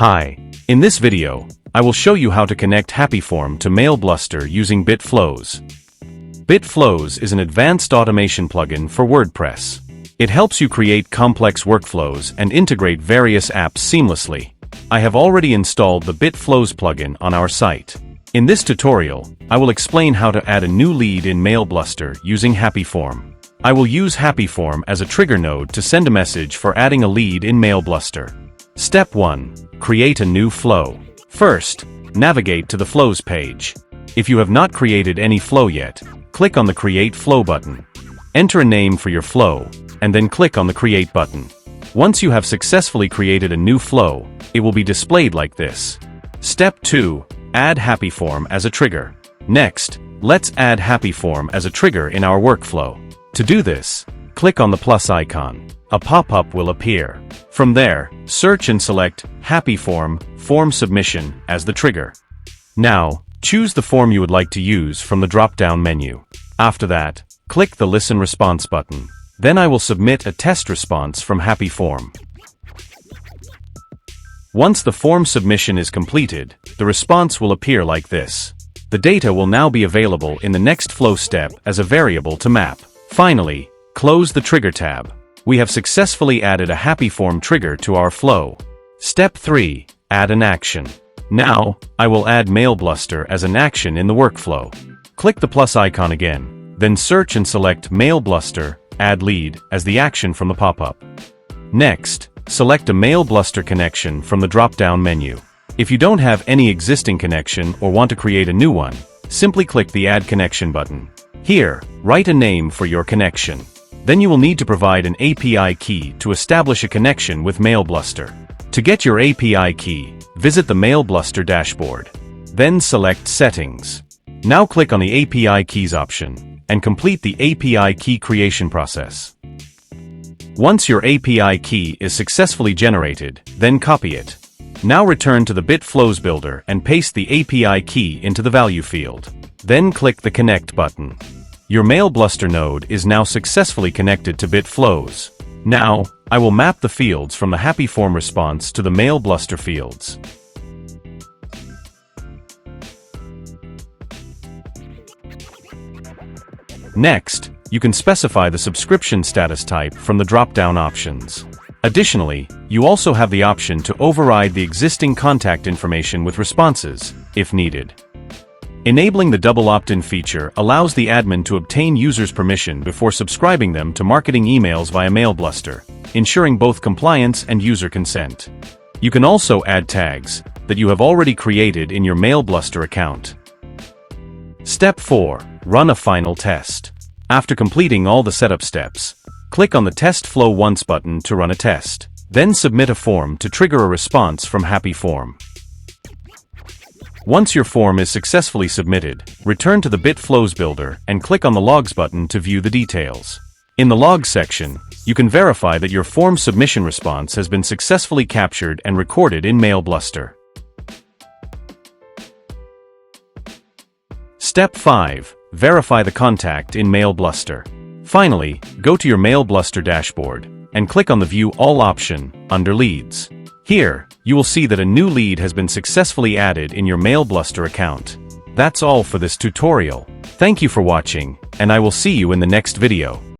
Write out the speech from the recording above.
Hi. In this video, I will show you how to connect HappyForm to MailBluster using BitFlows. BitFlows is an advanced automation plugin for WordPress. It helps you create complex workflows and integrate various apps seamlessly. I have already installed the BitFlows plugin on our site. In this tutorial, I will explain how to add a new lead in MailBluster using HappyForm. I will use HappyForm as a trigger node to send a message for adding a lead in MailBluster. Step 1. Create a new flow. First, navigate to the Flows page. If you have not created any flow yet, click on the Create Flow button. Enter a name for your flow, and then click on the Create button. Once you have successfully created a new flow, it will be displayed like this. Step 2. Add HappyForm as a trigger. Next, let's add HappyForm as a trigger in our workflow. To do this, click on the plus icon. A pop-up will appear. From there, search and select HappyForm Form Submission as the trigger. Now, choose the form you would like to use from the drop-down menu. After that, click the Listen Response button. Then I will submit a test response from HappyForm. Once the form submission is completed, the response will appear like this. The data will now be available in the next flow step as a variable to map. Finally, close the Trigger tab. We have successfully added a HappyForm trigger to our flow. Step 3. Add an action. Now, I will add MailBluster as an action in the workflow. Click the plus icon again, then search and select MailBluster, Add Lead as the action from the pop-up. Next, select a MailBluster connection from the drop-down menu. If you don't have any existing connection or want to create a new one, simply click the Add Connection button. Here, write a name for your connection. Then you will need to provide an API key to establish a connection with MailBluster. To get your API key, visit the MailBluster dashboard. Then select Settings. Now click on the API Keys option and complete the API key creation process. Once your API key is successfully generated, then copy it. Now return to the BitFlows builder and paste the API key into the value field. Then click the Connect button. Your MailBluster node is now successfully connected to BitFlows. Now, I will map the fields from the HappyForm response to the MailBluster fields. Next, you can specify the subscription status type from the drop-down options. Additionally, you also have the option to override the existing contact information with responses, if needed. Enabling the double opt-in feature allows the admin to obtain users' permission before subscribing them to marketing emails via MailBluster, ensuring both compliance and user consent. You can also add tags that you have already created in your MailBluster account. Step 4. Run a final test. After completing all the setup steps, click on the Test Flow Once button to run a test. Then submit a form to trigger a response from HappyForm. Once your form is successfully submitted, return to the BitFlows builder and click on the Logs button to view the details. In the Logs section, you can verify that your form submission response has been successfully captured and recorded in MailBluster. Step 5. Verify the contact in MailBluster. Finally, go to your MailBluster dashboard and click on the View All option under Leads. Here, you will see that a new lead has been successfully added in your MailBluster account. That's all for this tutorial. Thank you for watching, and I will see you in the next video.